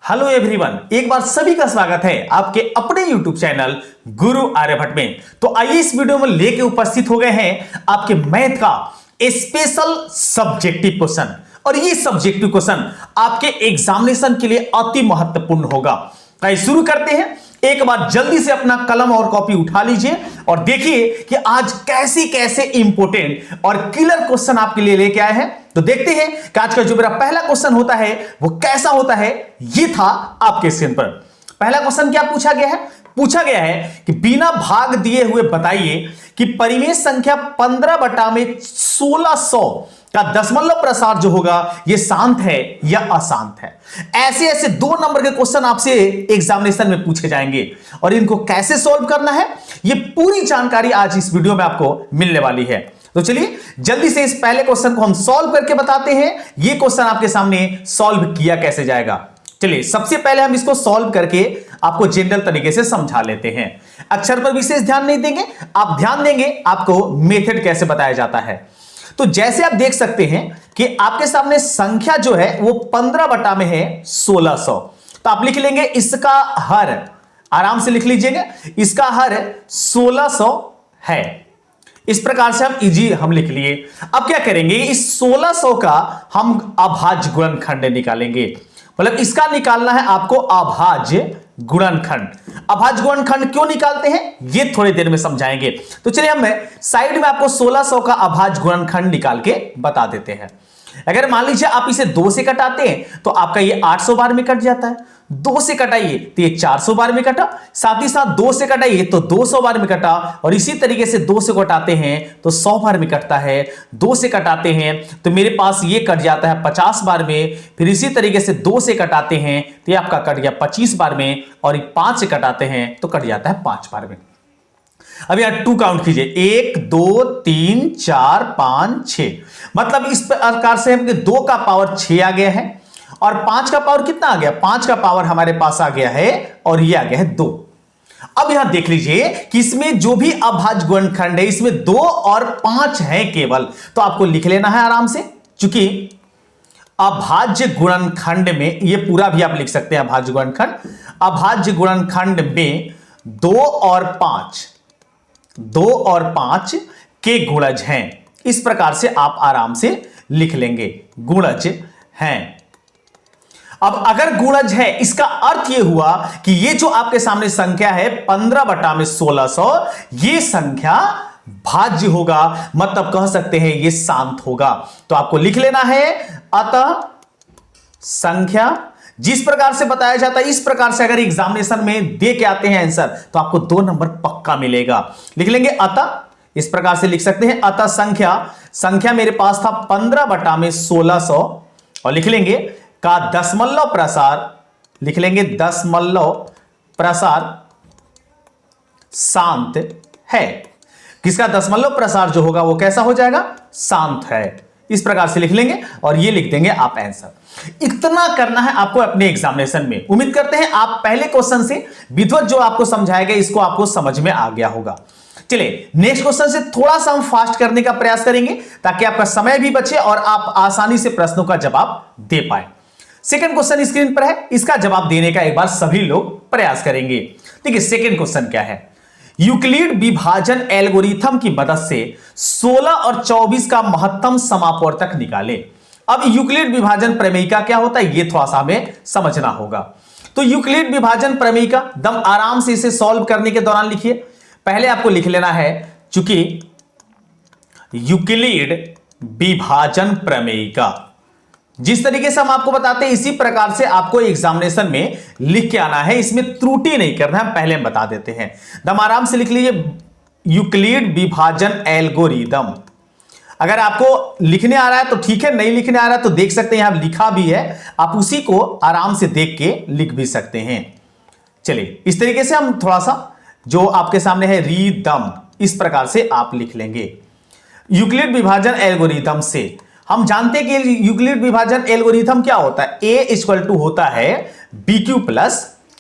Hello everyone, एक बार सभी का स्वागत है आपके अपने YouTube चैनल गुरु आर्यभट्ट में। तो आइए इस वीडियो में लेके उपस्थित हो गए हैं आपके मैथ का स्पेशल सब्जेक्टिव क्वेश्चन। और ये सब्जेक्टिव क्वेश्चन आपके एग्जामिनेशन के लिए अति महत्वपूर्ण होगा। तो शुरू करते हैं। एक बार जल्दी से अपना कलम और कॉपी उठा लीजिए और देखिए कि आज कैसे कैसे इंपोर्टेंट और क्लियर क्वेश्चन आपके लिए लेके आए हैं। तो देखते हैं कि आज का जो मेरा पहला क्वेश्चन होता है वो कैसा होता है। ये था आपके स्क्रीन पर। पहला क्वेश्चन क्या पूछा गया है? पूछा गया है कि बिना भाग दिए हुए बताइए कि परिमेय संख्या 15/1600 का दशमलव प्रसार जो होगा ये शांत है या अशांत है। ऐसे ऐसे 2 नंबर के क्वेश्चन आपसे एग्जामिनेशन में पूछे जाएंगे और इनको कैसे सॉल्व करना है ये पूरी जानकारी आज इस वीडियो में आपको मिलने वाली है। तो चलिए जल्दी से इस पहले क्वेश्चन को हम सॉल्व करके बताते हैं। ये क्वेश्चन आपके सामने सॉल्व किया कैसे जाएगा। चलिए सबसे पहले हम इसको सॉल्व करके आपको जनरल तरीके से समझा लेते हैं। अक्षर पर विशेष ध्यान नहीं देंगे, आप ध्यान देंगे आपको मेथड कैसे बताया जाता है। तो जैसे आप देख सकते हैं कि आपके सामने संख्या जो है वो 15 में है 1600। तो आप लिख लेंगे इसका हर, आराम से लिख लीजिएगा, इसका हर 1600 है। इस प्रकार से हम लिख लिए। अब क्या करेंगे, इस 1600 का हम अभाज्य गुणनखंड निकालेंगे। मतलब इसका निकालना है आपको अभाज्य गुणनखंड। अभाज्य गुणनखंड क्यों निकालते हैं ये थोड़ी देर में समझाएंगे। तो चलिए हम साइड में आपको 1600 का अभाज्य गुणनखंड निकाल के बता देते हैं। अगर मान लीजिए आप इसे 2 से कटाते हैं तो आपका ये 800 बार में कट जाता है। 2 से कटाइए तो ये 400 बार में कटा, साथ ही साथ 2 से कटाइए तो 200 बार में कटा, और इसी तरीके से 2 से कटाते हैं तो 100 बार में कटता है। 2 से कटाते हैं तो मेरे पास ये कट जाता है 50 बार में। फिर इसी तरीके से 2 से कटाते हैं तो ये आपका कट गया 25 बार में, और 5 से कटाते हैं तो कट जाता है 5 बार में। अब यहां 2 काउंट कीजिए, 1 2 3 4 5 6। मतलब इस प्रकार से 2 का पावर 6 आ गया है और 5 का पावर कितना आ गया? 5 का पावर हमारे पास आ गया है और ये आ गया है 2। अब यहां देख लीजिए कि इसमें जो भी अभाज्य गुणनखंड है इसमें 2 और 5 है केवल। तो आपको लिख लेना है आराम से, क्योंकि अभाज्य गुणनखंड में ये पूरा भी आप लिख सकते हैं। अभाज्य गुणनखंड, अभाज्य गुणनखंड में 2 और 5 के गुणज हैं। इस प्रकार से आप आराम से लिख लेंगे, गुणज हैं। अब अगर गुणज है इसका अर्थ यह हुआ कि ये जो आपके सामने संख्या है 15/1600 ये संख्या भाज्य होगा, मतलब कह सकते हैं ये शांत होगा। तो आपको लिख लेना है अतः संख्या जिस प्रकार से बताया जाता है इस प्रकार से अगर एग्जामिनेशन में दे के आते हैं आंसर तो आपको 2 नंबर पक्का मिलेगा। लिख लेंगे अतः, इस प्रकार से लिख सकते हैं अतः संख्या मेरे पास था 15/1600 और लिख लेंगे का दशमलव प्रसार, लिख लेंगे दशमलव प्रसार शांत है। किसका दशमलव प्रसार जो होगा वो कैसा हो जाएगा? शांत है। इस प्रकार से लिख लेंगे और ये लिख देंगे आप आंसर। इतना करना है आपको अपने एग्जामिनेशन में। उम्मीद करते हैं आप पहले क्वेश्चन से विधिवत जो आपको समझाया गया इसको आपको समझ में आ गया होगा। चलिए नेक्स्ट क्वेश्चन से थोड़ा सा हम फास्ट करने का प्रयास करेंगे ताकि आपका समय भी बचे और आप आसानी से प्रश्नों का जवाब दे पाए। सेकंड क्वेश्चन स्क्रीन पर है, इसका जवाब देने का एक बार सभी लोग प्रयास करेंगे। देखिए सेकंड क्वेश्चन क्या है, यूक्लिड विभाजन एल्गोरिथम की मदद से 16 और 24 का महत्तम समापवर्तक निकाले। अब यूक्लिड विभाजन प्रमेयिका क्या होता है ये थोड़ा सा हमें समझना होगा। तो यूक्लिड विभाजन प्रमेयिका दम आराम से इसे सॉल्व करने के दौरान लिखिए। पहले आपको लिख लेना है, चूंकि यूक्लिड विभाजन प्रमेयिका जिस तरीके से हम आपको बताते हैं इसी प्रकार से आपको एग्जामिनेशन में लिख के आना है, इसमें त्रुटि नहीं करना है, पहले हम बता देते हैं। दम आराम से लिख लीजिए यूक्लिड विभाजन एल्गोरिदम। अगर आपको लिखने आ रहा है तो ठीक है, नहीं लिखने आ रहा है तो देख सकते हैं यहां लिखा भी है, आप उसी को आराम से देख के लिख भी सकते हैं। चलिए इस तरीके से हम थोड़ा सा जो आपके सामने है रिदम, इस प्रकार से आप लिख लेंगे। यूक्लिड विभाजन एल्गोरिदम से हम जानते हैं कि यूक्लिड विभाजन एल्गोरिथम क्या होता है, A = होता है BQ +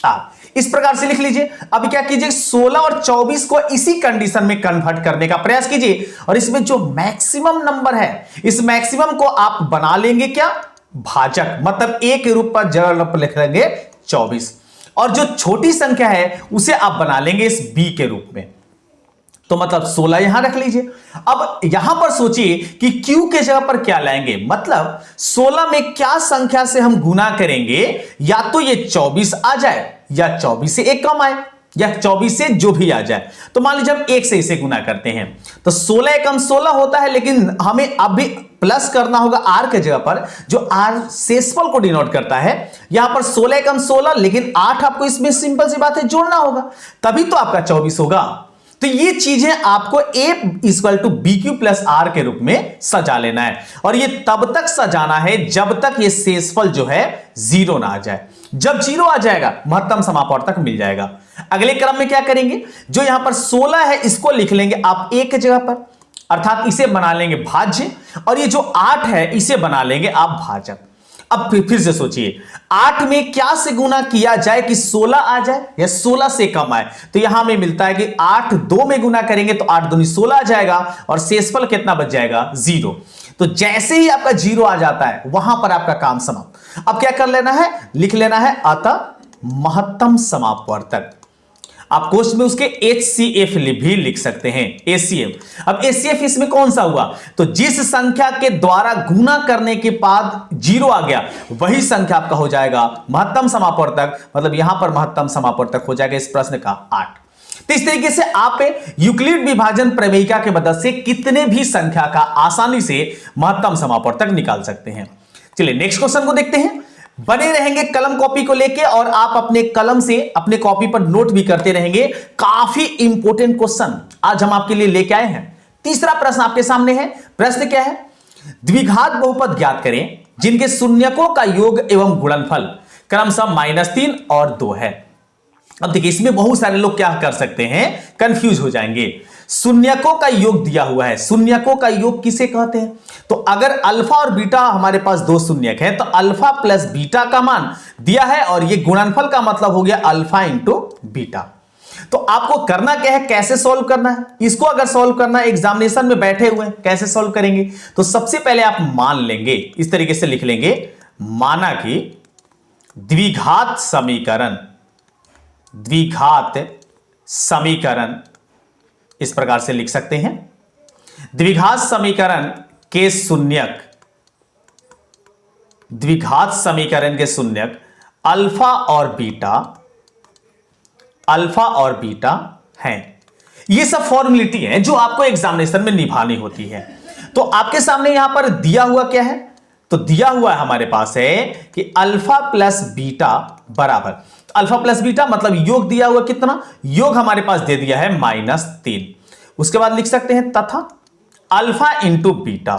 R। इस प्रकार से लिख लीजिए। अब क्या कीजिए, 16 और 24 को इसी कंडीशन में कन्वर्ट करने का प्रयास कीजिए और इसमें जो मैक्सिमम नंबर है इस मैक्सिमम को आप बना लेंगे क्या? भाजक, मतलब A के रूप पर जगह लिख लेंगे 24 और जो छोटी संख्या है उसे आप बना लेंगे इस b के रूप में, तो मतलब 16 यहां रख लीजिए। अब यहां पर सोचिए कि q के जगह पर क्या लाएंगे, मतलब 16 में क्या संख्या से हम गुना करेंगे, या तो ये 24 आ जाए या 24 से एक कम आए या 24 से जो भी आ जाए। तो मान लीजिए हम 1 से इसे गुना करते हैं तो 16 एकम 16 होता है, लेकिन हमें अभी प्लस करना होगा r के जगह पर, जो r शेषफल को डिनोट करता है। यहां पर 16 एकम 16, लेकिन 8 आपको इसमें सिंपल सी बात है जोड़ना होगा, तभी तो आपका 24 होगा। तो ये चीजें आपको a equal to B Q plus R के रूप में सजा लेना है, और ये तब तक सजाना है जब तक ये शेषफल जो है 0 ना आ जाए। जब 0 आ जाएगा महत्तम समापवर्तक मिल जाएगा। अगले क्रम में क्या करेंगे, जो यहां पर 16 है इसको लिख लेंगे आप a के जगह पर, अर्थात इसे बना लेंगे भाज्य, और ये जो 8 है इसे बना लेंगे आप भाजक। अब फिर से सोचिए 8 में क्या से गुना किया जाए कि 16 आ जाए या 16 से कम आए, तो यहां हमें मिलता है कि 8 2 में गुना करेंगे तो 8 दूनी 16 आ जाएगा और शेषफल कितना बच जाएगा 0। तो जैसे ही आपका 0 आ जाता है वहां पर आपका काम समाप्त। अब क्या कर लेना है, लिख लेना है अतः महत्तम समापवर्तक। आप क्वेश्चन में उसके HCF भी लिख सकते हैं, HCF। अब HCF इसमें कौन सा हुआ, तो जिस संख्या के द्वारा गुना करने के बाद 0 आ गया वही संख्या आपका हो जाएगा महत्तम समापवर्तक, मतलब यहां पर महत्तम समापवर्तक हो जाएगा इस प्रश्न का 8। तो इस तरीके से आप यूक्लिड विभाजन प्रमेयिका के मदद से कितने भी संख्या का आसानी से महत्तम समापवर्तक निकाल सकते हैं। चलिए नेक्स्ट क्वेश्चन को देखते हैं। बने रहेंगे कलम कॉपी को लेके और आप अपने कलम से अपने कॉपी पर नोट भी करते रहेंगे। काफी इंपॉर्टेंट क्वेश्चन आज हम आपके लिए लेके आए हैं। तीसरा प्रश्न आपके सामने है। प्रश्न क्या है, द्विघात बहुपद ज्ञात करें जिनके शून्यकों का योग एवं गुणनफल क्रमशः -3 और 2 है। अब देखिए इसमें बहुत सारे लोग क्या कर सकते हैं, कंफ्यूज हो जाएंगे। शून्यकों का योग दिया हुआ है, शून्यकों का योग किसे कहते हैं, तो अगर अल्फा और बीटा हमारे पास दो शून्यक है तो अल्फा प्लस बीटा का मान दिया है, और ये गुणनफल का मतलब हो गया अल्फा इंटू बीटा। तो आपको करना क्या है, कैसे सॉल्व करना है इसको। अगर सॉल्व करना है एग्जामिनेशन में बैठे हुए कैसे सॉल्व करेंगे, तो सबसे पहले आप मान लेंगे, इस तरीके से लिख लेंगे, माना कि द्विघात समीकरण इस प्रकार से लिख सकते हैं। द्विघात समीकरण के शून्यक, द्विघात समीकरण के शून्यक अल्फा और बीटा हैं। ये सब फॉर्मेलिटी है जो आपको एग्जामिनेशन में निभानी होती है। तो आपके सामने यहां पर दिया हुआ क्या है, तो दिया हुआ है हमारे पास है कि अल्फा प्लस बीटा बराबर, अल्फा प्लस बीटा मतलब योग दिया हुआ कितना, योग हमारे पास दे दिया है -3। उसके बाद लिख सकते हैं तथा alpha into beta,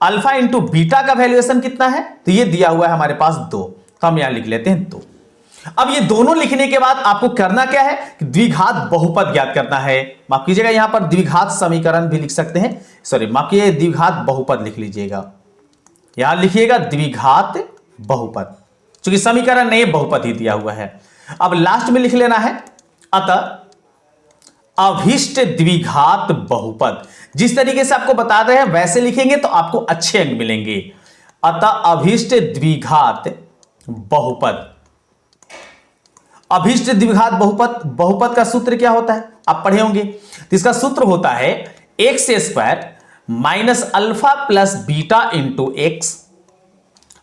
alpha into beta का वैल्यूएशन कितना है, तो ये दिया हुआ है हमारे पास 2, तो हम यहां लिख लेते हैं 2। अब ये दोनों लिखने के बाद आपको करना क्या है कि द्विघात बहुपद ज्ञात करना है। माफ कीजिएगा यहां पर द्विघात समीकरण भी लिख सकते हैं, सॉरी माफ कीजिए द्विघात बहुपद लिख लीजिएगा, यहां लिखिएगा द्विघात बहुपद, क्योंकि समीकरण नहीं बहुपद ही दिया हुआ है। अब लास्ट में लिख लेना है अतः अभिष्ट द्विघात बहुपद। जिस तरीके से आपको बता रहे हैं वैसे लिखेंगे तो आपको अच्छे अंक मिलेंगे। अतः अभिष्ट द्विघात बहुपद, अभिष्ट द्विघात बहुपद का सूत्र क्या होता है आप पढ़े होंगे, तो इसका सूत्र होता है x² minus alpha plus beta into x,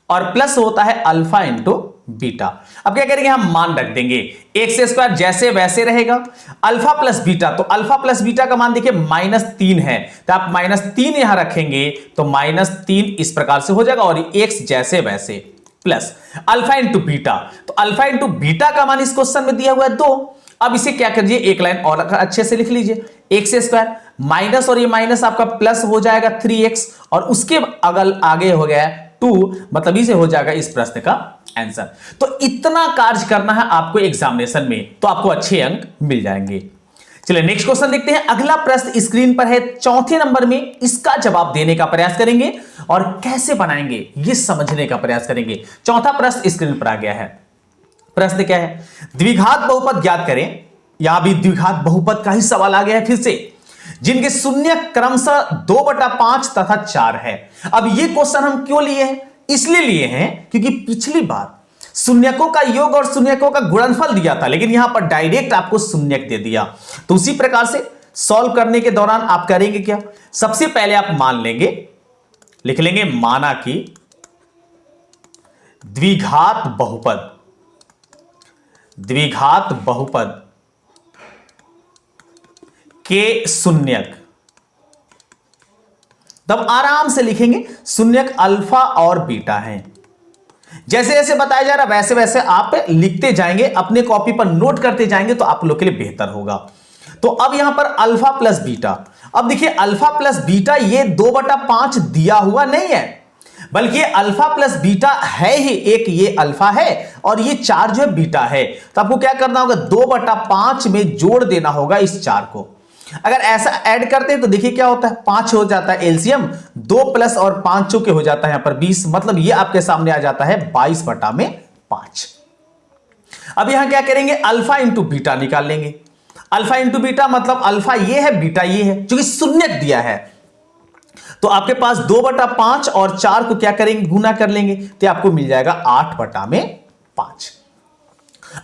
और प्लस होता है अल्फा इंटू बीटा। अब क्या करेंगे, हम मान रख देंगे, x² जैसे वैसे रहेगा, अल्फा प्लस बीटा, तो अल्फा प्लस बीटा का मान देखिए -3 है, तो आप -3 यहां रखेंगे तो -3 इस प्रकार से हो जाएगा, और x जैसे वैसे प्लस अल्फा इंटू बीटा, तो अल्फा इंटू बीटा का मान इस क्वेश्चन में दिया हुआ है 2। अब इसे क्या करिए, एक लाइन और अच्छे से लिख लीजिए, x² माइनस और ये माइनस आपका प्लस हो जाएगा 3x, और उसके अगल आगे हो गया 2, मतलब इसे हो जाएगा इस प्रश्न का आंसर। तो इतना कार्य करना है आपको एग्जामिनेशन में, तो आपको अच्छे अंक मिल जाएंगे। चलिए नेक्स्ट क्वेश्चन देखते हैं। अगला प्रश्न स्क्रीन पर है, चौथे नंबर में इसका जवाब देने का प्रयास करेंगे और कैसे बनाएंगे ये समझने का प्रयास करेंगे। चौथा प्रश्न स्क्रीन पर आ गया है। प्रश्न क्या है, द्विघात बहुपद ज्ञात करें। यहां भी द्विघात बहुपद का ही सवाल आ गया है फिर से, जिनके शून्य क्रमशः 2/5 तथा 4 है। अब ये क्वेश्चन हम क्यों लिए हैं, इसलिए लिए हैं क्योंकि पिछली बार शून्यकों का योग और शून्यकों का गुणनफल दिया था, लेकिन यहां पर डायरेक्ट आपको शून्यक दे दिया। तो उसी प्रकार से सॉल्व करने के दौरान आप करेंगे क्या, सबसे पहले आप मान लेंगे, लिख लेंगे माना कि द्विघात बहुपद के शून्यक, तब आराम से लिखेंगे शून्यक अल्फा और बीटा हैं। जैसे जैसे बताया जा रहा वैसे वैसे आप लिखते जाएंगे, अपने कॉपी पर नोट करते जाएंगे, तो आप लोग के लिए बेहतर होगा। तो अब यहां पर अल्फा प्लस बीटा, अब देखिए अल्फा प्लस बीटा ये 2/5 दिया हुआ नहीं है, बल्कि अल्फा प्लस बीटा है ही, एक ये अल्फा है और ये 4 जो है बीटा है। तो आपको क्या करना होगा, 2/5 में जोड़ देना होगा इस 4 को। अगर ऐसा ऐड करते हैं तो देखिए क्या होता है, 5 हो जाता है एलसीएम, 2 प्लस और 5 चौके हो जाता है यहां पर 20, मतलब ये आपके सामने आ जाता है 22/5। अब यहां क्या करेंगे, अल्फा इंटू बीटा निकाल लेंगे। अल्फा इंटू बीटा मतलब अल्फा ये है, बीटा ये है, जो कि शून्यक दिया है। तो आपके पास 2/5 और 4 को क्या करेंगे, गुना कर लेंगे, तो आपको मिल जाएगा 8/5।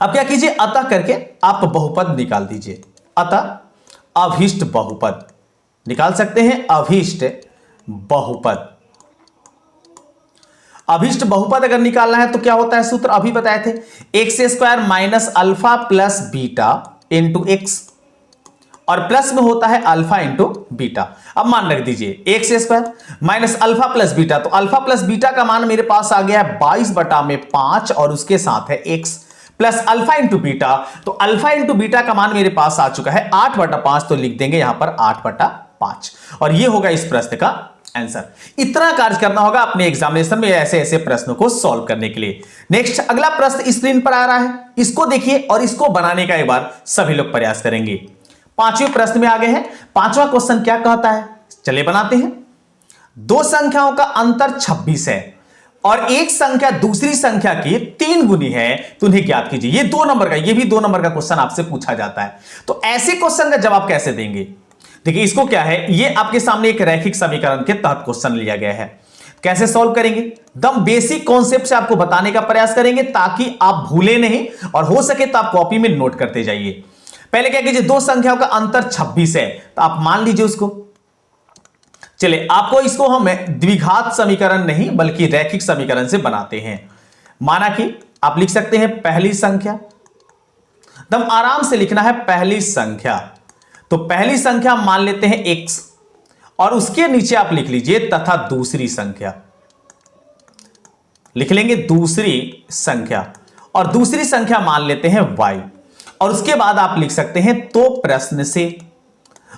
अब क्या कीजिए, अतः करके आप बहुपद निकाल दीजिए। अतः अभीष्ट बहुपद निकाल सकते हैं, अभीष्ट बहुपद। अभीष्ट बहुपद अगर निकालना है तो क्या होता है, सूत्र अभी बताए थे, x² minus alpha plus beta into x, और प्लस में होता है अल्फा इंटू बीटा। अब मान रख दीजिए x² minus alpha plus beta, तो अल्फा प्लस बीटा का मान मेरे पास आ गया है 22/5 और उसके साथ है x plus alpha into beta, तो अल्फा इंटू बीटा का मान मेरे पास आ चुका है 8/5, तो लिख देंगे यहां पर 8/5 और ये होगा इस प्रश्न का आंसर। इतना कार्य करना होगा अपने एग्जामिनेशन में ऐसे ऐसे प्रश्नों को सॉल्व करने के लिए। नेक्स्ट अगला प्रश्न स्क्रीन पर आ रहा है, इसको देखिए और इसको बनाने का एक बार सभी लोग प्रयास करेंगे। 5वें प्रश्न में आ गए हैं। 5वां क्वेश्चन क्या कहता है, चलिए बनाते हैं। दो संख्याओं का अंतर 26 है और एक संख्या दूसरी संख्या की 3 गुनी है, तो उन्हें ज्ञात कीजिए। ये 2 नंबर का, ये भी 2 नंबर का क्वेश्चन आपसे पूछा जाता है। तो ऐसे क्वेश्चन का जवाब कैसे देंगे, देखिए इसको क्या है, ये आपके सामने एक रैखिक समीकरण के तहत क्वेश्चन लिया गया है। कैसे सॉल्व करेंगे, दम बेसिक कॉन्सेप्ट से आपको बताने का प्रयास करेंगे ताकि आप भूले नहीं और हो सके तो आप कॉपी में नोट करते जाइए। पहले क्या कीजिए, दो संख्याओं का अंतर 26 है, तो आप मान लीजिए उसको। चलिए आपको इसको हम द्विघात समीकरण नहीं बल्कि रैखिक समीकरण से बनाते हैं। माना कि आप लिख सकते हैं पहली संख्या, एकदम आराम से लिखना है पहली संख्या, तो पहली संख्या मान लेते हैं x और उसके नीचे आप लिख लीजिए तथा दूसरी संख्या, लिख लेंगे दूसरी संख्या, और दूसरी संख्या मान लेते हैं y, और उसके बाद आप लिख सकते हैं तो प्रश्न से।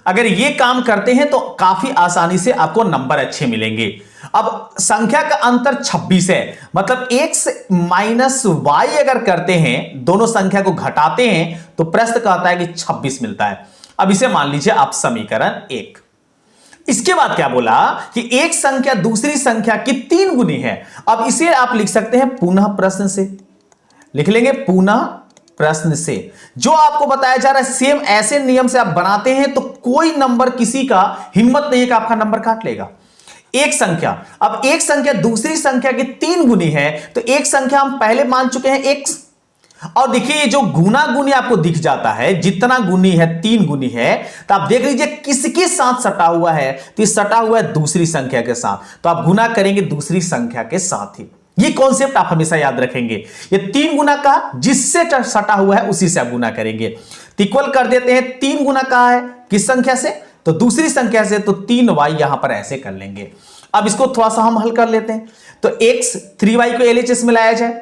अगर ये काम करते हैं तो काफी आसानी से आपको नंबर अच्छे मिलेंगे। अब संख्या का अंतर 26 है, मतलब x माइनस y अगर करते हैं, दोनों संख्या को घटाते हैं, तो प्रश्न कहता है कि 26 मिलता है। अब इसे मान लीजिए आप समीकरण 1। इसके बाद क्या बोला कि एक संख्या दूसरी संख्या की 3 गुनी है। अब इसे आप लिख सकते हैं पुनः प्रश्न से, लिख लेंगे पुनः प्रश्न से। जो आपको बताया जा रहा है सेम ऐसे नियम से आप बनाते हैं तो कोई नंबर किसी का हिम्मत नहीं है कि आपका नंबर काट लेगा। एक संख्या, अब एक संख्या दूसरी संख्या की 3 गुनी है, तो एक संख्या हम पहले मान चुके हैं x, और देखिए जो गुना गुनी आपको दिख जाता है, जितना गुनी है 3 गुनी है, तो आप देख लीजिए किसके साथ सटा हुआ है, तो सटा हुआ है दूसरी संख्या के साथ, तो आप गुना करेंगे दूसरी संख्या के साथ ही। ये कॉन्सेप्ट आप हमेशा याद रखेंगे। ये 3 गुना का जिससे सटा हुआ है उसी से आप गुना करेंगे। इक्वल कर देते हैं, 3 गुना कहा है किस संख्या से, तो दूसरी संख्या से, तो 3y यहां पर ऐसे कर लेंगे। अब इसको थोड़ा सा हम हल कर लेते हैं, तो x 3y को LHS में लाया जाए,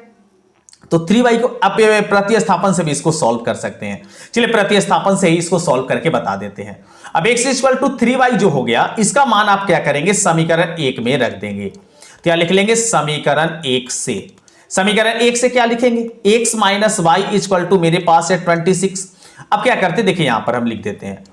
तो 3y को आप प्रतिस्थापन से भी इसको सॉल्व कर सकते हैं। चलिए प्रतिस्थापन से ही इसको सॉल्व करके बता देते हैं। अब x = 3y जो हो गया, इसका मान आप क्या करेंगे, समीकरण 1 में रख देंगे। क्या लिख लेंगे, समीकरण 1 से। समीकरण 1 से क्या लिखेंगे, x माइनस वाई = मेरे पास है 26। अब क्या करते, देखिए यहां पर हम लिख देते हैं।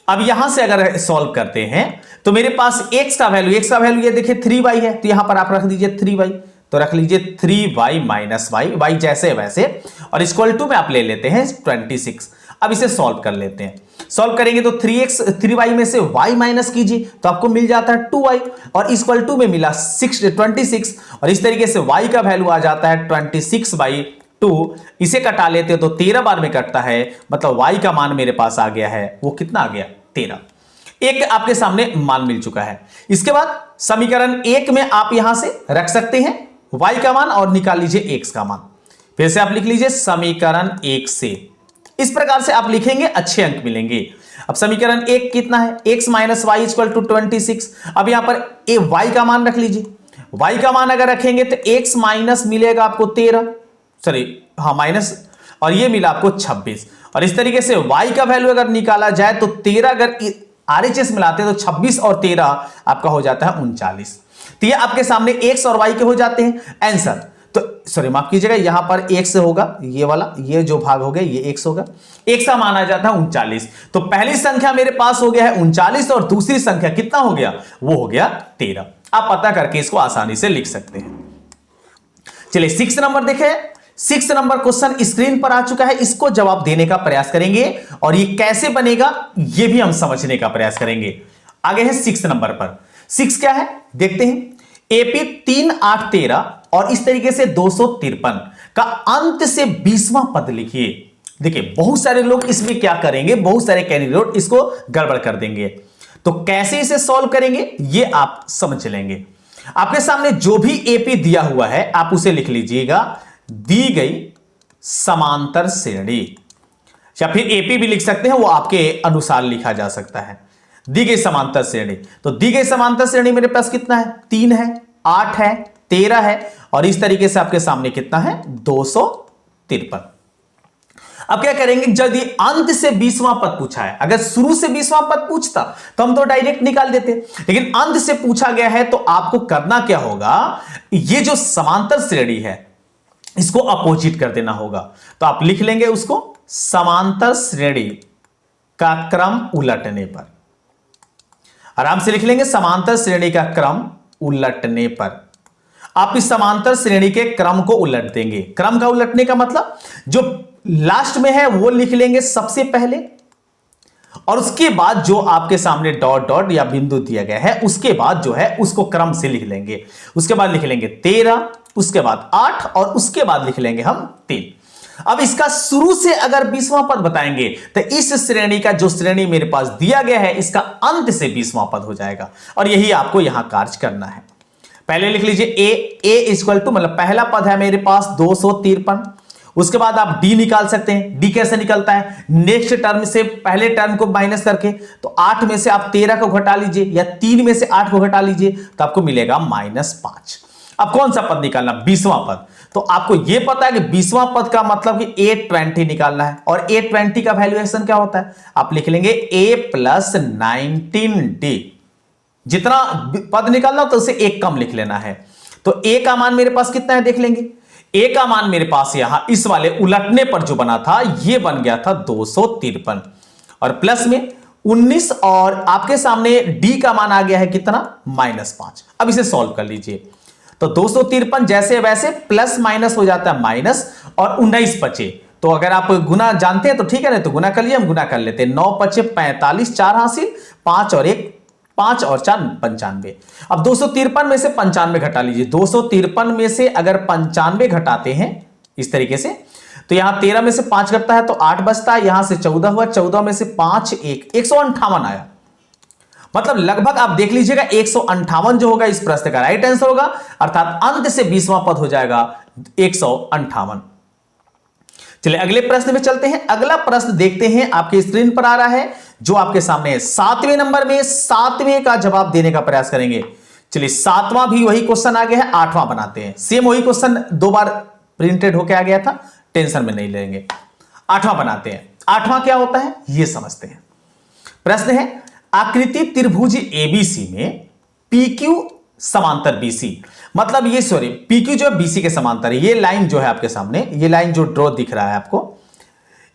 अब यहां से अगर सॉल्व करते हैं तो मेरे पास x का वैल्यू ये देखिए 3y है, तो यहां पर आप रख दीजिए 3y, तो रख लीजिए 3y माइनस y, y जैसे वैसे, और इक्वल टू में आप ले लेते हैं 26। अब इसे सॉल्व कर लेते हैं। सॉल्व करेंगे तो 3y में से y माइनस कीजिए तो आपको मिल जाता है 2y और इक्वल टू में मिला 26 और इस तरीके से y का वैल्यू आ जाता है 26/2। इसे कटा लेते हो तो 13 बार में कटता है, मतलब y का मान मेरे पास आ गया है, वो कितना आ गया 13। एक आपके सामने मान मिल चुका है। इसके बाद समीकरण 1 में आप यहां से रख सकते हैं y का मान और निकाल लीजिए x का मान। फिर से आप लिख लीजिए समीकरण 1 से, इस प्रकार से आप लिखेंगे अच्छे अंक मिलेंगे। अब समीकरण 1 कितना है, x minus Y equal to 26। अब यहां पर y का मान रख लीजिए, y का मान अगर रखेंगे तो x माइनस मिलेगा आपको 13, सॉरी हाँ माइनस, और ये मिला आपको 26। और इस तरीके से y का वैल्यू अगर निकाला जाए तो 13 अगर RHS मिलाते हैं तो 26 और 13 आपका हो जाता है 39। तो ये आपके सामने x और y के हो जाते हैं आंसर। तो सॉरी माफ कीजिएगा, यहां पर x होगा, ये वाला, ये जो भाग हो गया ये x होगा, x का मान आ जाता है 39। तो पहली संख्या मेरे पास हो गया है 39 और दूसरी संख्या कितना हो गया, वो हो गया 13। आप पता करके इसको आसानी से लिख सकते हैं। चलिए 6 नंबर देखें। 6 नंबर क्वेश्चन स्क्रीन पर आ चुका है, इसको जवाब देने का प्रयास करेंगे और ये कैसे बनेगा ये भी हम समझने का प्रयास करेंगे। आगे है 6 नंबर पर। 6 क्या है देखते हैं। AP 3 8 13 और इस तरीके से 253 का अंत से 20वां पद लिखिए। देखिए बहुत सारे लोग इसमें क्या करेंगे, बहुत सारे कैंडिडेट इसको गड़बड़ कर देंगे। तो कैसे इसे सॉल्व करेंगे ये आप समझ लेंगे। आपके सामने जो भी AP दिया हुआ है आप उसे लिख लीजिएगा, दी गई समांतर श्रेणी, या फिर AP भी लिख सकते हैं, वो आपके अनुसार लिखा जा सकता है। दी गई समांतर श्रेणी, तो दी गई समांतर श्रेणी मेरे पास कितना है, 3 है, 8 है, 13 है और इस तरीके से आपके सामने कितना है 253। अब क्या करेंगे, जब ये अंत से 20वां पद पूछा है, अगर शुरू से 20वां पद पूछता तो हम तो डायरेक्ट निकाल देते, लेकिन अंत से पूछा गया है तो आपको करना क्या होगा, ये जो समांतर श्रेणी है इसको अपोजिट कर देना होगा। तो आप लिख लेंगे उसको समांतर श्रेणी का क्रम उलटने पर, आराम से लिख लेंगे समांतर श्रेणी का क्रम उलटने पर। आप इस समांतर श्रेणी के क्रम को उलट देंगे। क्रम का उलटने का मतलब जो लास्ट में है वो लिख लेंगे सबसे पहले और उसके बाद जो आपके सामने डॉट डॉट या बिंदु दिया गया है उसके बाद जो है उसको क्रम से लिख लेंगे। उसके बाद लिख लेंगे 13, उसके बाद 8 और उसके बाद लिख लेंगे हम 3। अब इसका शुरू से अगर 20वां पद बताएंगे तो इस श्रेणी का जो श्रेणी मेरे पास दिया गया है इसका अंत से 20वां पद हो जाएगा और यही आपको यहां कार्य करना है। पहले लिख लीजिए a इक्वल टू, मतलब पहला पद है मेरे पास 253। उसके बाद आप d निकाल सकते हैं। d कैसे निकलता है, नेक्स्ट टर्म से पहले टर्म को माइनस करके, तो 8 में से आप 13 को घटा लीजिए या 3 में से 8 को घटा लीजिए तो आपको मिलेगा -5। अब कौन सा पद निकालना, 20वां पद। तो आपको यह पता है कि 20वां पद का मतलब कि A20 निकालना है और A20 का वैल्यूएशन क्या होता है, आप लिख लेंगे A + 19D। जितना पद निकालना तो उसे एक कम लिख लेना है। तो A का मान मेरे पास कितना है देख लेंगे। A का मान मेरे पास यहां इस वाले उलटने पर जो बना था यह बन गया था 253 और प्लस में 19 और आपके सामने D का मान आ गया है कितना, -5। अब इसे सॉल्व कर लीजिए तो 253 जैसे वैसे प्लस माइनस हो जाता है माइनस और 19 बचे। तो अगर आप गुना जानते हैं तो ठीक है, नहीं तो गुना कर लिए, हम गुना कर लेते हैं। 9 × 5 = 45, 4 हासिल, 5 और 1 5 और 4 95। अब 253 में से 95 घटा लीजिए। 253 में से अगर 95 घटाते हैं इस तरीके से तो यहां 13 में से 5 घटता है तो 8 बचता है, यहां से 14 हुआ, 14 में से 5 158 आया। मतलब लगभग आप देख लीजिएगा 158 जो होगा इस प्रश्न का राइट आंसर होगा, अर्थात अंत से 20वां पद हो जाएगा 158। चलिए अगले प्रश्न में चलते हैं। अगला प्रश्न देखते हैं, आपके स्क्रीन पर आ रहा है जो आपके सामने है। 7वें नंबर में 7वें का जवाब देने का प्रयास करेंगे। चलिए 7वां भी वही क्वेश्चन आ गया है, 8वां बनाते हैं। सेम वही क्वेश्चन 2 बार प्रिंटेड होके आ गया था, टेंशन में नहीं लेंगे। 8वां बनाते हैं। 8वां क्या होता है यह समझते हैं। प्रश्न है, आकृति त्रिभुज ABC में PQ समांतर BC, मतलब ये सॉरी PQ जो है BC के समांतर है। ये लाइन जो है आपके सामने, ये लाइन जो ड्रॉ दिख रहा है आपको,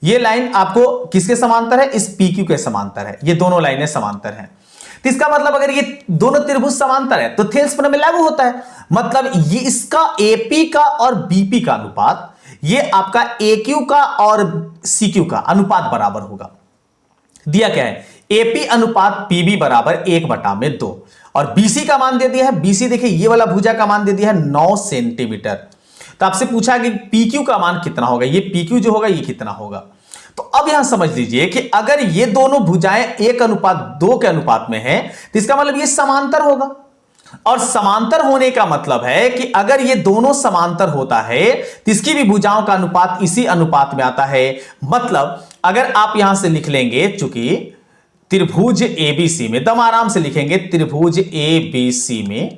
ये लाइन आपको किसके समांतर है, इस PQ के समांतर है। ये दोनों लाइनें समांतर हैं। तो इसका मतलब अगर ये दोनों त्रिभुज समांतर है तो थेल्स प्रमेय लागू होता है। मतलब ये इसका AP का और BP का अनुपात ये आपका AQ का और CQ का अनुपात बराबर होगा। दिया क्या है, AP अनुपात PB बराबर 1/2 और BC का मान दे दिया है, BC देखिए ये वाला भुजा का मान दे दिया है 9 सेंटीमीटर। तो आपसे पूछा कि PQ का मान कितना होगा, ये PQ जो होगा ये कितना होगा। तो अब यहां समझ लीजिए कि अगर ये दोनों भुजाएं 1:2 के अनुपात में है तो इसका मतलब ये समांतर होगा, और समांतर होने का मतलब है कि अगर ये दोनों समांतर होता है तो इसकी भी भुजाओं का अनुपात इसी अनुपात में आता है। मतलब अगर आप यहां से लिख लेंगे, चूंकि त्रिभुज ABC में, दम आराम से लिखेंगे, त्रिभुज ABC में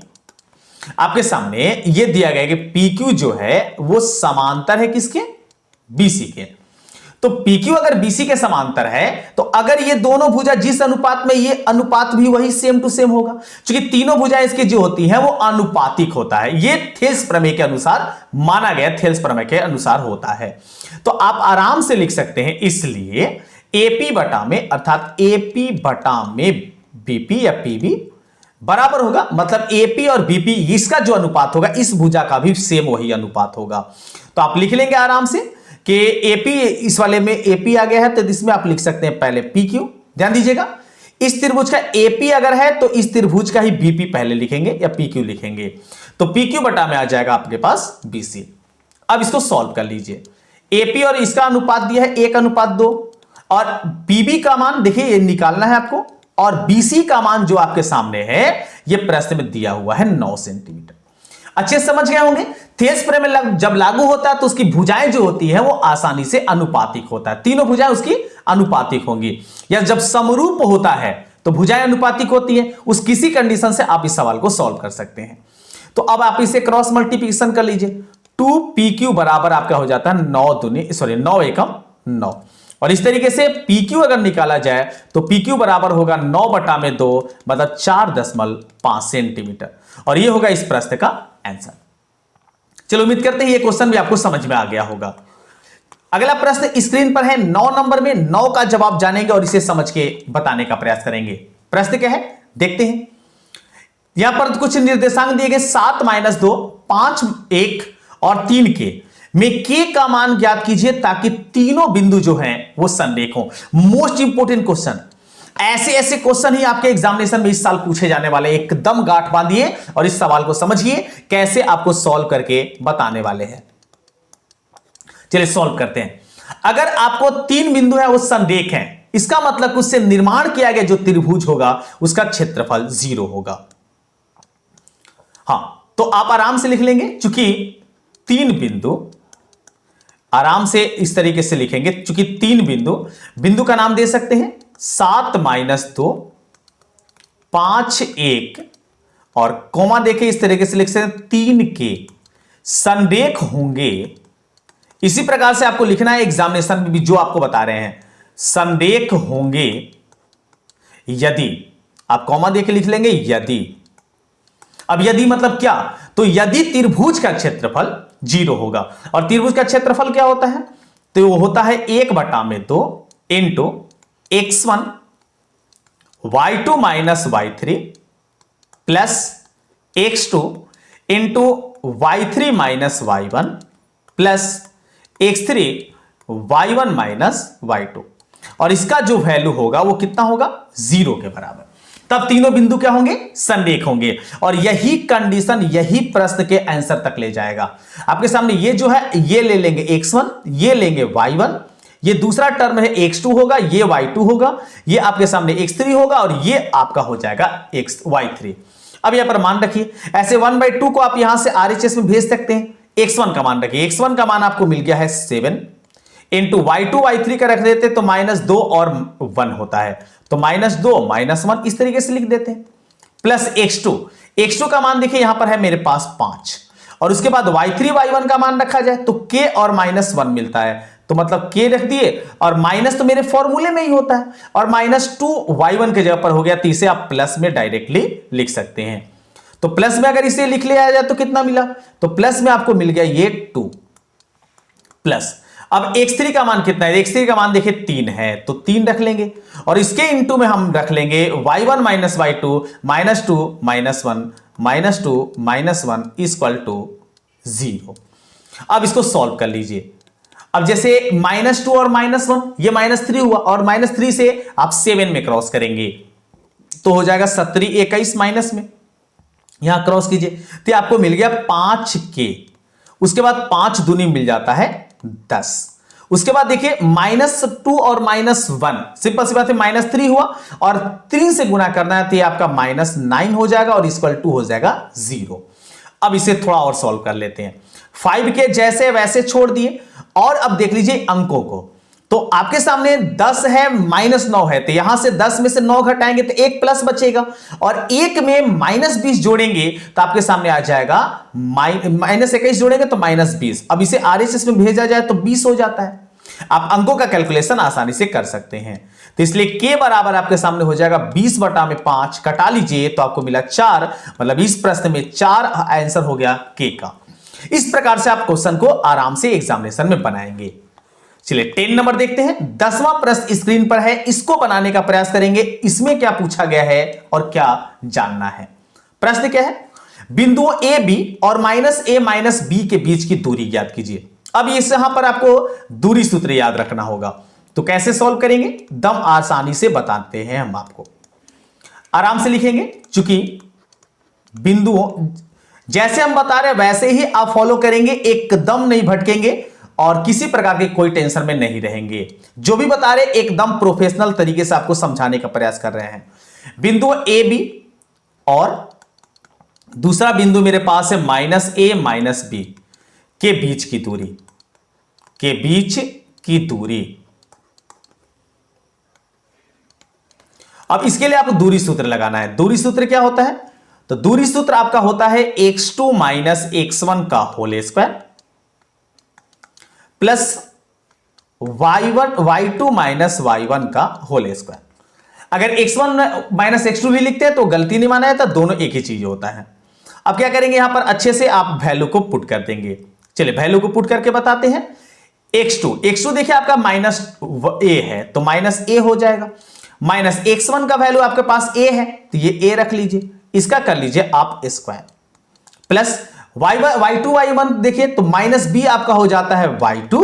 आपके सामने ये दिया गया कि PQ जो है वो समांतर है किसके, BC के। तो PQ अगर BC के समांतर है तो अगर ये दोनों भुजा जिस अनुपात में, ये अनुपात भी वही सेम टू सेम होगा, क्योंकि तीनों भुजाएं इसकी जो होती हैं वो अनुपातिक होता है। ये थेल्स प्रमेय के अनुसार माना गया, थेल्स प्रमेय के अनुसार होता है। तो आप आराम से लिख सकते हैं, इसलिए AP बटा में, अर्थात AP बटा में BP या PB बराबर होगा, मतलब AP और BP इसका जो अनुपात होगा इस भुजा का भी सेम वही अनुपात होगा। तो आप लिख लेंगे आराम से कि AP, इस वाले में AP आ गया है तो इसमें आप लिख सकते हैं पहले PQ। ध्यान दीजिएगा, इस त्रिभुज का AP अगर है तो इस त्रिभुज का ही BP पहले लिखेंगे या PQ लिखेंगे। तो PQ बटा में आ जाएगा आपके पास BC। अब इसको सॉल्व कर लीजिए। AP और इसका अनुपात दिया है 1:2 और PB का मान देखिए ये निकालना है आपको, और BC का मान जो आपके सामने है ये प्रश्न में दिया हुआ है 9 सेंटीमीटर। अच्छे समझ गए होंगे। थेल्स प्रमेय जब लागू होता है तो उसकी भुजाएं जो होती है वो आसानी से अनुपातिक होता है, तीनों भुजाएं उसकी अनुपातिक होंगी। या जब समरूप होता है तो भुजाएं अनुपातिक होती है, उस किसी कंडीशन से आप इस सवाल को सॉल्व कर सकते हैं। तो अब आप इसे क्रॉस मल्टीप्लिकेशन कर लीजिए। 2PQ बराबर आपका हो जाता है 9 एकम 9, और इस तरीके से PQ अगर निकाला जाए तो PQ बराबर होगा 9/2 मतलब 4.5 सेंटीमीटर, और यह होगा इस प्रश्न का आंसर। चलो उम्मीद करते हैं ये क्वेश्चन भी आपको समझ में आ गया होगा। अगला प्रश्न स्क्रीन पर है, 9 नंबर में 9 का जवाब जानेंगे और इसे समझ के बताने का प्रयास करेंगे। प्रश्न क्या है देखते हैं। यहां पर कुछ निर्देशांक दिए गए 7 - 2, 5, 1 और 3 के में K का मान ज्ञात कीजिए ताकि तीनों बिंदु जो हैं वो संरेख हों। मोस्ट इंपोर्टेंट क्वेश्चन, ऐसे क्वेश्चन ही आपके एग्जामिनेशन में इस साल पूछे जाने वाले। एकदम गांठ बांधिए और इस सवाल को समझिए कैसे आपको सॉल्व करके बताने वाले हैं। चलिए सॉल्व करते हैं। अगर आपको 3 बिंदु है वो संरेख हैं, इसका मतलब उससे निर्माण किया गया जो त्रिभुज होगा उसका क्षेत्रफल 0 होगा। हां, तो आप आराम से लिख लेंगे, चूंकि 3 बिंदु, आराम से इस तरीके से लिखेंगे, चूंकि 3 बिंदु का नाम दे सकते हैं 7 - 2, 5, 1 और कोमा देके इस तरीके से लिख सकते हैं 3 के संरेख होंगे। इसी प्रकार से आपको लिखना है एग्जामिनेशन में भी जो आपको बता रहे हैं, संरेख होंगे यदि, आप कॉमा देके लिख लेंगे यदि। अब यदि मतलब क्या, तो यदि त्रिभुज का क्षेत्रफल 0 होगा, और त्रिभुज का क्षेत्रफल क्या होता है, तो वो होता है 1/2 into x1 y2 - y3 plus x2 into y3 - y1 plus x3 y1 - y2, और इसका जो वैल्यू होगा वो कितना होगा 0 के बराबर। तब तीनों बिंदु क्या होंगे, संरेख होंगे, और यही कंडीशन यही प्रश्न के आंसर तक ले जाएगा। आपके सामने ये जो है ये ले लेंगे x1, ये लेंगे y1, ये दूसरा टर्म है x2 होगा, ये y2 होगा, ये आपके सामने x3 होगा, और ये आपका हो जाएगा y3। अब यहां पर मान रखिए, ऐसे 1/2 को आप यहां से RHS में भेज सकते हैं। x1 का मान रखिए, x1 का मान आपको मिल गया है 7 इंटू y2 y3 का रख देते तो -2 और 1 होता है, तो -2 -1 इस तरीके से लिख देते हैं, प्लस x2 का मान देखिए यहां पर है मेरे पास 5, और उसके बाद y3 y1 का मान रखा जाए तो k और -1 मिलता है, तो मतलब k रख दिए, और माइनस तो मेरे फॉर्मूले में ही होता है, और -2 y1 के जगह पर हो गया, तो इसे आप प्लस में डायरेक्टली लिख सकते हैं। तो प्लस में अगर इसे लिख लिया जाए तो कितना मिला, तो प्लस में आपको मिल गया ये 2 प्लस। अब x3 का मान कितना है, x3 का मान देखिए 3 है, तो 3 रख लेंगे, और इसके इंटू में हम रख लेंगे y1 - y2 -2 - 1 -2 - 1 इक्वल टू 0। अब इसको सॉल्व कर लीजिए। अब जैसे -2 और -1, ये -3 हुआ और -3 से आप 7 में क्रॉस करेंगे तो हो जाएगा 17 21 माइनस में, यहां क्रॉस कीजिए तो आपको मिल गया 5k। उसके बाद 5 दूनी मिल जाता है 10। उसके बाद देखिए -2 और -1, सिंपल सी बात है, -3 हुआ और 3 से गुना करना है तो ये आपका -9 हो जाएगा और इक्वल टू हो जाएगा 0। अब इसे थोड़ा और सॉल्व कर लेते हैं। 5 के जैसे वैसे छोड़ दिए और अब देख लीजिए अंकों को, तो आपके सामने 10 है -9 है, तो यहां से 10 में से 9 घटाएंगे तो 1 प्लस बचेगा और 1 में -20 जोड़ेंगे तो आपके सामने आ जाएगा -21 जोड़ेंगे तो -20। अब इसे RHS में भेजा जाए तो 20 हो जाता है। आप अंकों का कैलकुलेशन आसानी से कर सकते हैं, तो इसलिए k बराबर आपके सामने हो जाएगा 20/5, कटा लीजिए तो आपको मिला 4, मतलब इस प्रश्न में 4 आंसर हो गया k का। इस प्रकार से आप क्वेश्चन को आराम से एग्जामिनेशन में बनाएंगे। चलिए 10 नंबर देखते हैं। 10वां प्रश्न स्क्रीन पर है, इसको बनाने का प्रयास करेंगे। इसमें क्या पूछा गया है और क्या जानना है। प्रश्न क्या है, बिंदुओं a b और -a -b के बीच की दूरी ज्ञात कीजिए। अब इस यहां पर आपको दूरी सूत्र याद रखना होगा, तो कैसे सॉल्व करेंगे, दम आसानी से बताते हैं हम आपको। आराम से लिखेंगे, चूंकि बिंदुओं जैसे हम बता रहे हैं वैसे ही आप फॉलो करेंगे, एकदम नहीं भटकेंगे और किसी प्रकार की कोई टेंशन में नहीं रहेंगे। जो भी बता रहे एकदम प्रोफेशनल तरीके से आपको समझाने का प्रयास कर रहे हैं। बिंदु ए बी और दूसरा बिंदु मेरे पास है -a -b के बीच की दूरी, के बीच की दूरी। अब इसके लिए आपको दूरी सूत्र लगाना है। दूरी सूत्र क्या होता है, तो दूरी सूत्र आपका होता है x2 - x1 का whole square plus y2 - y1 का होल स्क्वायर। अगर x1 - x2 भी लिखते हैं तो गलती नहीं माना जाता, दोनों एक ही चीज होता है। अब क्या करेंगे, यहां पर अच्छे से आप वैल्यू को पुट कर देंगे। चलिए वैल्यू को पुट करके बताते हैं। x2 देखिए आपका -a है तो -a हो जाएगा, -x1 का वैल्यू आपके पास a है तो ये a रख लीजिए, इसका कर लीजिए आप स्क्वायर प्लस y2 y1 देखिए तो -b आपका हो जाता है y2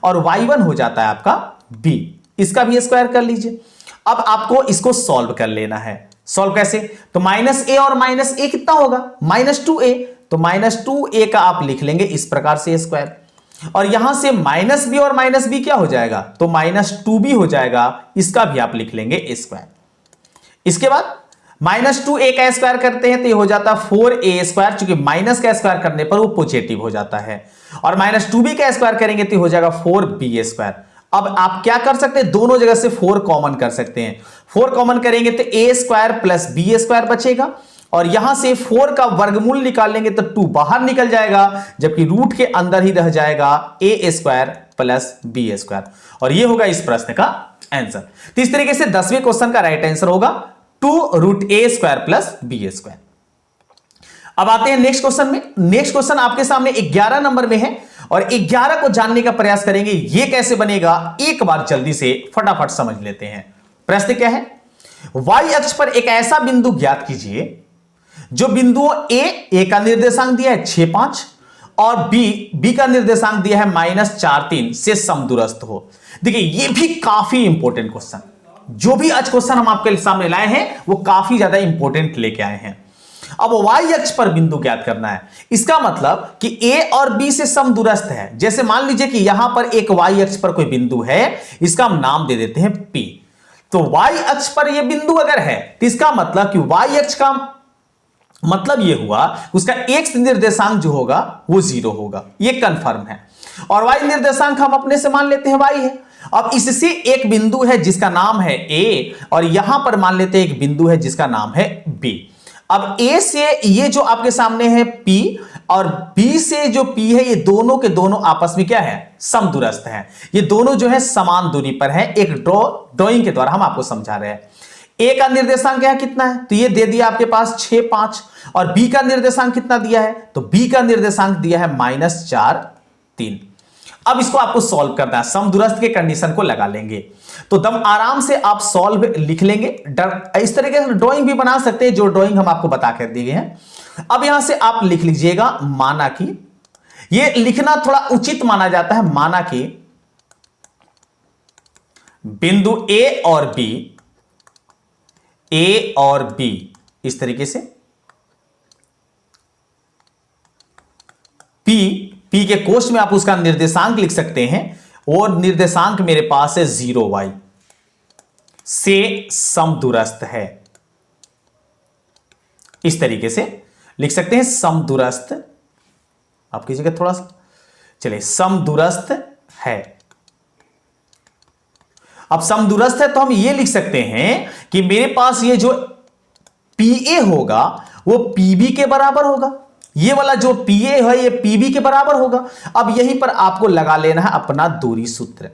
और y1 हो जाता है आपका b, इसका भी स्क्वायर कर लीजिए। अब आपको इसको सॉल्व कर लेना है। सॉल्व कैसे, तो -a और -a कितना होगा, -2a, तो -2a का आप लिख लेंगे इस प्रकार से स्क्वायर और यहां से -b और -b क्या हो जाएगा, तो -2b हो जाएगा, इसका भी आप लिख लेंगे स्क्वायर। इसके बाद -2a का स्क्वायर करते हैं तो ये हो जाता है 4a स्क्वायर, चूंकि माइनस का स्क्वायर करने पर वो पॉजिटिव हो जाता है और -2b का स्क्वायर करेंगे तो हो जाएगा 4b स्क्वायर। अब आप क्या कर सकते हैं, दोनों जगह से 4 कॉमन कर सकते हैं। 4 कॉमन करेंगे तो a square plus b square बचेगा और यहां से 4 का वर्गमूल निकाल लेंगे तो 2 बाहर निकल जाएगा, जबकि रूट के अंदर ही रह जाएगा a square plus b square और ये होगा इस प्रश्न का आंसर। तो इस तरीके से 10वें क्वेश्चन का राइट आंसर होगा 2√a square plus b square. अब आते हैं नेक्स्ट क्वेश्चन में। नेक्स्ट क्वेश्चन आपके सामने 11 नंबर में है और 11 को जानने का प्रयास करेंगे। ये कैसे बनेगा, एक बार जल्दी से फटाफट समझ लेते हैं। प्रश्न क्या है, y अक्ष पर एक ऐसा बिंदु ज्ञात कीजिए जो बिंदुओं a का निर्देशांक दिया है 6 5 और b का निर्देशांक दिया है -4 3 से समदूरस्थ हो। देखिए ये भी काफी इंपॉर्टेंट क्वेश्चन, जो भी आज क्वेश्चन हम आपके सामने लाए हैं वो काफी ज्यादा इंपॉर्टेंट लेके आए हैं। अब y अक्ष पर बिंदु ज्ञात करना है, इसका मतलब कि a और b से समदूरस्थ है। जैसे मान लीजिए कि यहां पर एक y अक्ष पर कोई बिंदु है, इसका हम नाम दे देते हैं p। तो y अक्ष पर यह बिंदु अगर है तो इसका मतलब कि y अक्ष का मतलब यह हुआ उसका x निर्देशांक जो होगा वो 0 होगा, यह कंफर्म है। और y निर्देशांक हम अपने से मान लेते हैं y है। अब इससे एक बिंदु है जिसका नाम है a और यहां पर मान लेते हैं एक बिंदु है जिसका नाम है b। अब a से ये जो आपके सामने है p और b से जो p है, ये दोनों के दोनों आपस में क्या है, समदूरस्थ है। ये दोनों जो है समान दूरी पर है। एक ड्राइंग के द्वारा हम आपको समझा रहे हैं। a का निर्देशांक क्या कितना है, तो ये दे दिया आपके पास 6 5 और b का निर्देशांक कितना दिया है, तो b का निर्देशांक दिया है -4 3। अब इसको आपको सॉल्व करना है, समदूरस्थ के कंडीशन को लगा लेंगे तो दम आराम से आप सॉल्व लिख लेंगे। इस तरीके से ड्राइंग भी बना सकते हैं, जो ड्राइंग हम आपको बता कर दिए हैं। अब यहां से आप लिख लीजिएगा, माना कि यह लिखना थोड़ा उचित माना जाता है। माना कि बिंदु ए और बी इस तरीके से, पी के कोष्ठ में आप उसका निर्देशांक लिख सकते हैं, और निर्देशांक मेरे पास है 0y से समदूरस्थ है। इस तरीके से लिख सकते हैं समदूरस्थ, आप कीजिएगा थोड़ा सा, चलिए समदूरस्थ है। अब समदूरस्थ है तो हम ये लिख सकते हैं कि मेरे पास ये जो PA होगा वो PB के बराबर होगा, ये वाला जो PA है ये PB के बराबर होगा। अब यहीं पर आपको लगा लेना है अपना दूरी सूत्र।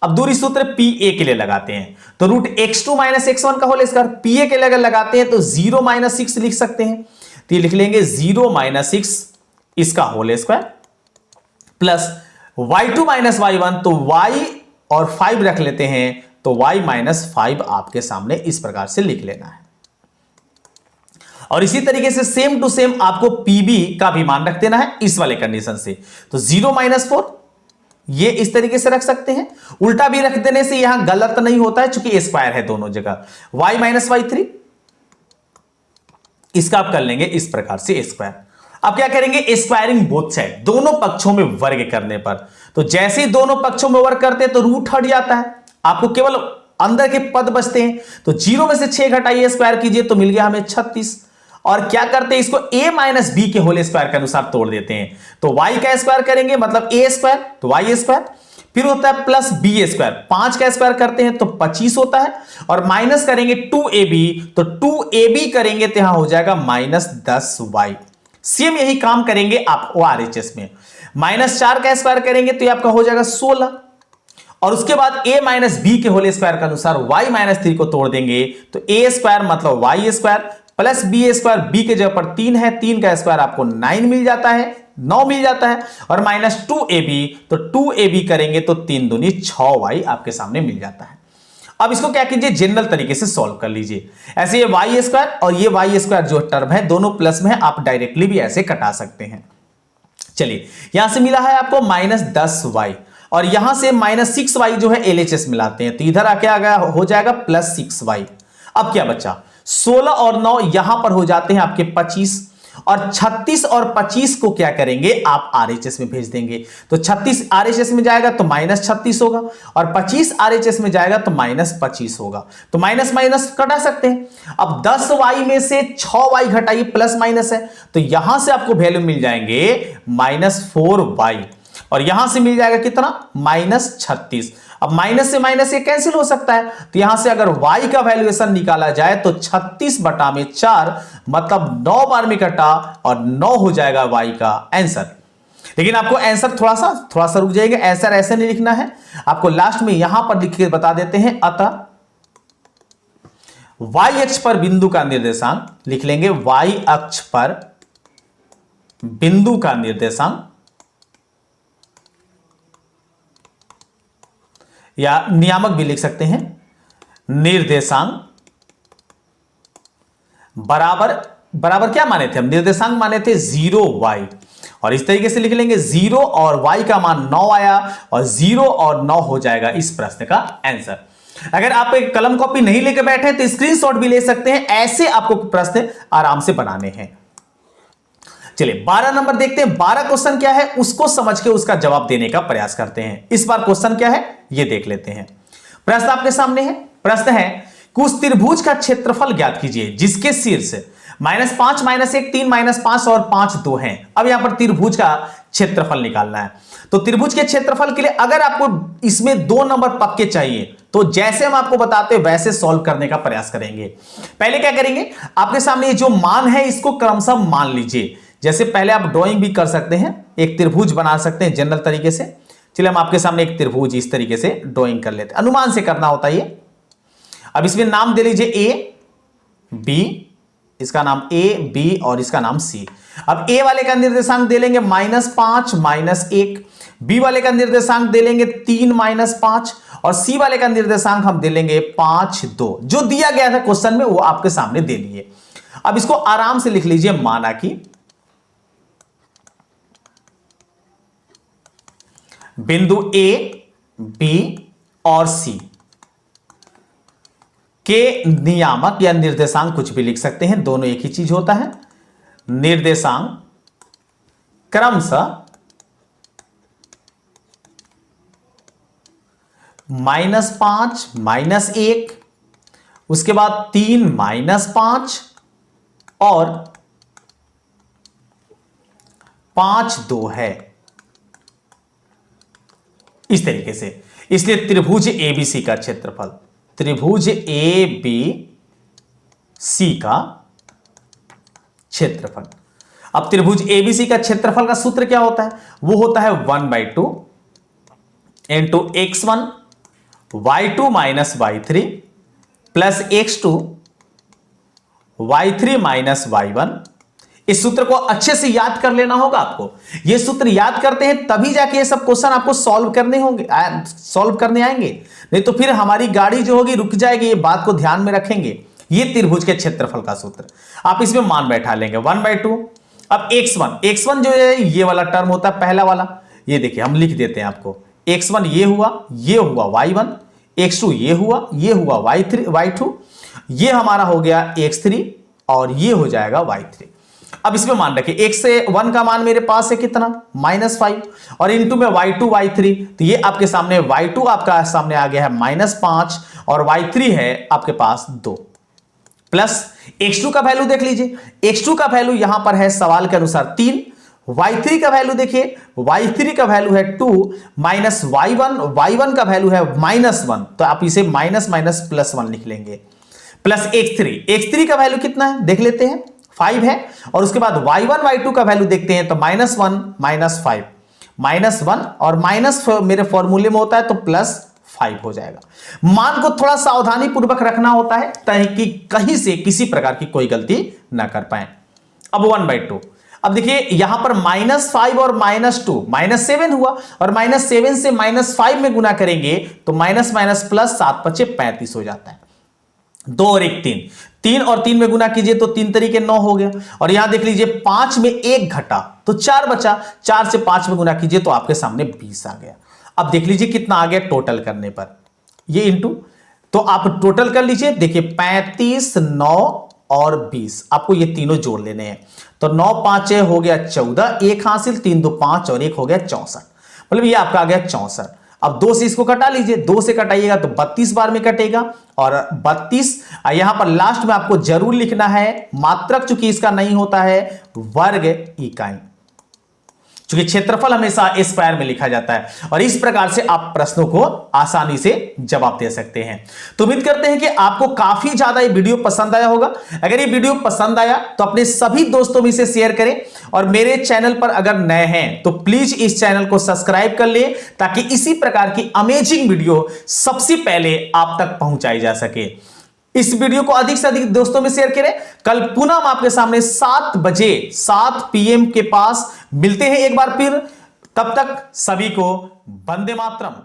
अब दूरी सूत्र PA के लिए लगाते हैं तो रूट x2 माइनस x1 का होल स्क्वायर, PA के लिए अगर लगाते हैं तो 0 माइनस 6 लिख सकते हैं, तो ये लिख लेंगे 0 माइनस 6 इसका whole square plus y2 minus y1, तो y और 5 रख लेते हैं तो y माइनस 5 आपके सामने इस प्रकार से लिख लेना है। और इसी तरीके से सेम टू सेम आपको PB का भी मान रख देना है इस वाले कंडीशन से, तो 0 माइनस 4 ये इस तरीके से रख सकते हैं। उल्टा भी रख देने से यहां गलत नहीं होता है क्योंकि स्क्वायर है दोनों जगह। y माइनस y3 इसका आप कर लेंगे इस प्रकार से स्क्वायर। अब क्या करेंगे, स्क्वायरिंग बोथ साइड, दोनों पक्षों में वर्ग करने पर, तो जैसे ही दोनों पक्षों में वर्ग करते हैं तो रूट हट जाता है, आपको केवल अंदर के पद बचते हैं। तो 0 में से 6 घटाइए, स्क्वायर कीजिए तो मिल गया हमें 36। और क्या करते हैं, इसको a माइनस बी के होल स्क्वायर के अनुसार तोड़ देते हैं, तो y का स्क्वायर करेंगे मतलब a स्क्वायर, तो y स्क्वायर, फिर होता है प्लस b स्क्वायर, 5 का स्क्वायर करते हैं तो 25 होता है, और माइनस करेंगे 2ab, तो 2ab करेंगे तो यहां हो जाएगा माइनस 10y। सेम यही काम करेंगे आप RHS में, माइनस 4 का स्क्वायर करेंगे तो ये आपका हो जाएगा 16, और उसके बाद a माइनस बी के होल स्क्वायर के अनुसार y माइनस 3 को तोड़ देंगे तो a स्क्वायर मतलब y square plus B square, B के जगह पर 3 है, 3 का स्क्वायर आपको 9 मिल जाता है, 9 मिल जाता है, और माइनस 2ab, तो 2ab करेंगे तो 3 दूनी 6y आपके सामने मिल जाता है। अब इसको क्या कीजिए, जनरल तरीके से सॉल्व कर लीजिए। ऐसे ये y स्क्वायर और ये y स्क्वायर जो टर्म है दोनों प्लस में है, आप डायरेक्टली भी ऐसे कटा सकते हैं। चलिए यहां से मिला है आपको माइनस 10y, और यहां से माइनस 6y जो है LHS मिलाते हैं तो इधर आके आ गया, हो जाएगा प्लस 6y। अब क्या बचा, 16 और 9 यहां पर हो जाते हैं आपके 25, और 36 और 25 को क्या करेंगे आप RHS में भेज देंगे, तो 36 RHS में जाएगा तो माइनस 36 होगा, और 25 RHS में जाएगा तो माइनस 25 होगा, तो माइनस माइनस कटा सकते हैं। अब 10y में से 6y घटाइए, प्लस माइनस है तो यहां से आपको वैल्यू मिल जाएंगे माइनस 4y, और यहां से मिल जाएगा कितना, माइनस 36। अब माइनस से माइनस ये कैंसिल हो सकता है, तो यहां से अगर y का वैल्यूएशन निकाला जाए तो 36 बटा में 4 मतलब 9 बार में कटा, और 9 हो जाएगा y का आंसर। लेकिन आपको आंसर थोड़ा सा रुक जाएगा, आंसर ऐसे नहीं लिखना है, आपको लास्ट में यहां पर लिख के बता देते हैं। अतः y अक्ष पर बिंदु का निर्देशांक लिख लेंगे, y अक्ष पर बिंदु का निर्देशांक या नियामक भी लिख सकते हैं, निर्देशांक बराबर क्या माने थे हम, निर्देशांक माने थे 0y, और इस तरीके से लिख लेंगे 0 और y का मान 9 आया, और 0 और 9 हो जाएगा इस प्रश्न का आंसर। अगर आप एक कलम कॉपी नहीं लेकर बैठे तो स्क्रीनशॉट भी ले सकते हैं, ऐसे आपको प्रश्न आराम से बनाने हैं। चलिए 12 नंबर देखते हैं, 12 क्वेश्चन क्या है उसको समझ के उसका जवाब देने का प्रयास करते हैं। इस बार क्वेश्चन क्या है ये देख लेते हैं। प्रश्न आपके सामने है, प्रश्न है कुछ त्रिभुज का क्षेत्रफल ज्ञात कीजिए जिसके शीर्ष -5 -1 3 -5 और 5 2 हैं। अब यहां पर त्रिभुज का क्षेत्रफल निकालना है, तो त्रिभुज के क्षेत्रफल के लिए अगर आपको इसमें 2 नंबर पक्के चाहिए तो जैसे हम आपको बताते हैं वैसे सॉल्व करने का प्रयास करेंगे। पहले क्या करेंगे, आपके सामने जो मान है इसको क्रमशः मान लीजिए। जैसे पहले आप ड्राइंग भी कर सकते हैं, एक त्रिभुज बना सकते हैं जनरल तरीके से। चलिए हम आपके सामने एक त्रिभुज इस तरीके से ड्राइंग कर लेते हैं, अनुमान से करना होता है ये। अब इसमें नाम दे लीजिए A B, इसका नाम A B और इसका नाम C। अब A वाले का निर्देशांक दे लेंगे -5 -1, B वाले का निर्देशांक दे लेंगे 3 -5, और C वाले का निर्देशांक हम दे लेंगे 5 2। जो दिया गया था क्वेश्चन में वो आपके सामने दे लिए। अब इसको आराम से लिख लीजिए, माना कि बिंदु ए, बी और सी के नियामक या निर्देशांक कुछ भी लिख सकते हैं, दोनों एक ही चीज होता है। निर्देशांक क्रमशः -5, -1, उसके बाद 3, -5 और 5, 2 है, इस तरीके से। इसलिए त्रिभुज एबीसी का क्षेत्रफल, त्रिभुज एबीसी का क्षेत्रफल। अब त्रिभुज एबीसी का क्षेत्रफल का सूत्र क्या होता है? वो होता है 1/2 into x1 y2 minus y3 plus x2 y3 minus y1। इस सूत्र को अच्छे से याद कर लेना होगा आपको। ये सूत्र याद करते हैं तभी जाके ये सब क्वेश्चन आपको सॉल्व करने होंगे, सॉल्व करने आएंगे, नहीं तो फिर हमारी गाड़ी जो होगी रुक जाएगी। ये बात को ध्यान में रखेंगे। ये त्रिभुज के क्षेत्रफल का सूत्र आप इसमें मान बैठा लेंगे 1/2। अब x1 जो है ये वाला टर्म होता है पहला वाला, ये देखिए हम लिख देते हैं आपको। x1 ये हुआ y1, x2 ये हुआ y2, ये हमारा हो गया x3 और ये हो जाएगा y3। अब इसमें मान रखिए x से 1 का मान मेरे पास है कितना? -5 और इंटू में y2 y3, तो ये आपके सामने y2 आपका सामने आ गया है -5 और y3 है आपके पास 2 प्लस x2 का वैल्यू देख लीजिए। x2 का वैल्यू यहां पर है सवाल के अनुसार 3, y3 का वैल्यू देखिए, y3 का वैल्यू है 2 माइनस y1 का वैल्यू है -1, तो आप इसे माइनस प्लस 1 लिख लेंगे, प्लस x3 का वैल्यू कितना है देख लेते हैं, 5 है। और उसके बाद y1 y2 का वैल्यू देखते हैं तो -1 -5 -1 और माइनस मेरे फॉर्मूले में होता है तो +5 हो जाएगा। मान को थोड़ा सावधानी पूर्वक रखना होता है ताकि कहीं से किसी प्रकार की कोई गलती ना कर पाए। अब 1/2, अब देखिए यहां पर -5 और -2 -7 हुआ और -7 से -5 में गुना करेंगे तो माइनस प्लस 7 × 5 = 35 हो जाता है। 2 और 1 3 और 3 में गुना कीजिए तो 3 तरीके 9 हो गया। और यहां देख लीजिए 5 में 1 घटा तो 4 बचा, 4 से 5 में गुना कीजिए तो आपके सामने 20 आ गया। अब देख लीजिए कितना आ गया टोटल करने पर, ये इंटू, तो आप टोटल कर लीजिए। देखिए 35, 9 और 20 आपको ये तीनों जोड़ लेने हैं। तो 9 5 हो गया 14, 1 हासिल, 3 2 5 और 1 हो गया 64, मतलब ये आपका आ गया 64। अब 2 से इसको कटा लीजिए, 2 से कटाइएगा तो 32 बार में कटेगा और 32 यहां पर लास्ट में आपको जरूर लिखना है मात्रक, चूंकि इसका नहीं होता है वर्ग इकाई, क्योंकि क्षेत्रफल हमेशा स्क्वायर में लिखा जाता है। और इस प्रकार से आप प्रश्नों को आसानी से जवाब दे सकते हैं। तो उम्मीद करते हैं कि आपको काफी ज्यादा ये वीडियो पसंद आया होगा। अगर ये वीडियो पसंद आया तो अपने सभी दोस्तों में इसे शेयर करें और मेरे चैनल पर अगर नए हैं तो प्लीज इस चैनल को सब्सक्राइब कर ले ताकि इसी प्रकार की अमेजिंग वीडियो सबसे पहले आप तक पहुंचाई जा सके। इस वीडियो को अधिक से अधिक दोस्तों में शेयर करें। कल पुनः हम आपके सामने 7 बजे 7 PM के पास मिलते हैं एक बार फिर। तब तक सभी को वंदे मातरम।